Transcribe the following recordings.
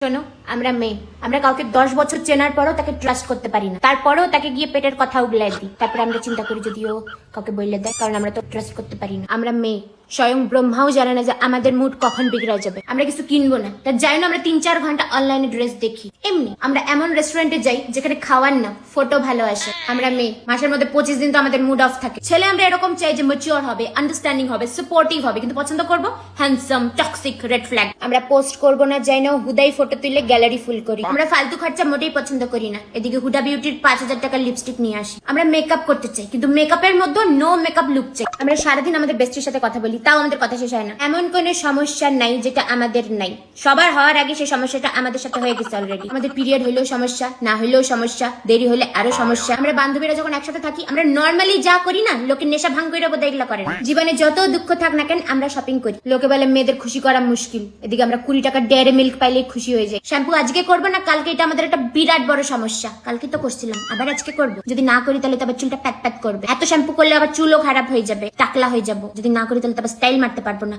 শোনো, আমরা মেয়ে, আমরা কাউকে 10 বছর চেনার পরও তাকে ট্রাস্ট করতে পারি না, তারপরেও তাকে গিয়ে পেটের কথা উগলাই দিই। তারপরে আমরা চিন্তা করি যদিও কাউকে বললে দেয়, কারণ আমরা তো ট্রাস্ট করতে পারি না। আমরা মেয়ে, স্বয়ং ব্রহ্মাও জানে না যে আমাদের মুড কখন বিগড়ে যাবে। আমরা কিছু কিনবো না, তার যাই না আমরা 3-4 ঘন্টা অনলাইনে ড্রেস দেখি। এমনি আমরা এমন রেস্টুরেন্টে যাই যেখানে খাওয়ার না ফটো ভালো আসে। আমরা মেয়ে, মাসের মধ্যে 25 দিন তো আমাদের মুড অফ থাকে। ছেলে আমরা এরকম চাই যে ম্যাচিওর হবে, আন্ডারস্ট্যান্ডিং হবে, সাপোর্টিভ হবে, কিন্তু পছন্দ করবো হ্যান্ডসাম, টক্সিক, রেড ফ্ল্যাগ। আমরা পোস্ট করবো না, যাই না হুদাই ফটো তুলে গ্যালারি ফুল করি। আমরা ফালতু খরচা মোটেই পছন্দ করি না। এদিকে হুডা বিউটির 5000 টাকার লিপস্টিক নিয়ে আসি। আমরা মেকআপ করতে চাই, কিন্তু মেকআপের মধ্যে নো মেকআপ লুক চাই। আমরা সারাদিন আমাদের বেস্টির সাথে কথা বলি, তাও আমাদের কথা শেষ হয় না। এমন কোন সমস্যা নাই যেটা আমাদের নাই। সবার হওয়ার আগে সেই সমস্যাটা আমাদের সাথে হয়ে গেছে অলরেডি। আমাদের পিরিয়ড হইলেও সমস্যা, না হইলেও সমস্যা, দেরি হলে আরো সমস্যা। আমরা বান্ধবীরা যখন একসাথে থাকি, আমরা নর্মালি যা করি না, লোকের নেশা ভাঙ করে বোধ এগুলা করে না। জীবনে যত দুঃখ থাক না কেন, আমরা শপিং করি। লোকে বলে মেয়েদের খুশি করা মুশকিল, এদিকে আমরা 20 টাকার ডেয়ারি মিল্ক পাইলেই খুশি হয়ে যায়। শ্যাম্পু আজকে করবো না কালকে, এটা আমাদের একটা বিরাট বড় সমস্যা। কালকে তো করছিলাম, আবার আজকে করবো। যদি না করি তাহলে তো আবার চুলটা প্যাট প্যাট করবে। এত শ্যাম্পু করলে আবার চুলও খারাপ হয়ে যাবে, টাকলা হয়ে যাবো। যদি না করি তাহলে তো আবার স্টাইল মারতে পারবো না।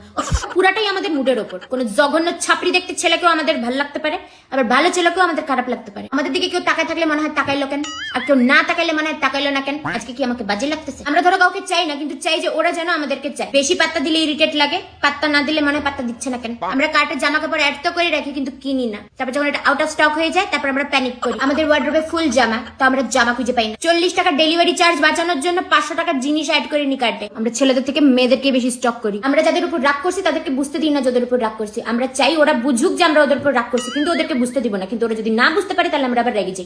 পুরাটাই আমাদের মুডের ওপর। কোন জঘন্য ছাপড়ি দেখতে ছেলেকেও আমাদের ভালো লাগতে পারে, আবার ভালো ছেলেকেও আমাদের খারাপ লাগতে পারে। আমাদের দিকে কেউ তাকায় থাকলে মনে হয় তাকাইলো কেন, আর কেউ না তাকাইলে মনে হয় তাকাইলো না কেন। আজকে কি আমাকে বাজে লাগতেছে? আমরা ধরো কাউকে চাই না, কিন্তু চাই যে ওরা যেন আমাদেরকে চায়। বেশি পাত্তা দিলে ইরিটেট লাগে, পাত্তা না দিলে মনে হয় পাত্তা দিচ্ছে না কেন। আমরা কার্টে জামা কাপড় অ্যাড তো করে রাখি, কিন্তু কিনি না। তারপর যখন এটা আউট অফ স্টক হয়ে যায়, তারপর আমরা প্যানিক করি। আমাদের ওয়ার্ড্রোবে ফুল জামা, তো আমরা জামা খুঁজে পাই না। 40 টাকা ডেলিভারি চার্জ বাঁচানোর জন্য 500 টাকার জিনিস অ্যাড করে নি কার্টে। আমরা ছেলেদের থেকে মেয়েদেরকে বেশি স্টক করি। আমরা যাদের উপর রাগ করছি তাদেরকে বুঝতে দিই না যাদের উপর রাগ করছি। আমরা চাই ওরা বুঝুক যে আমরা ওদের উপর রাগ করছি, কিন্তু ওদেরকে বুঝতে দিব না। কিন্তু ওরা যদি না বুঝতে পারে তাহলে আমরা আবার রেগে যাই।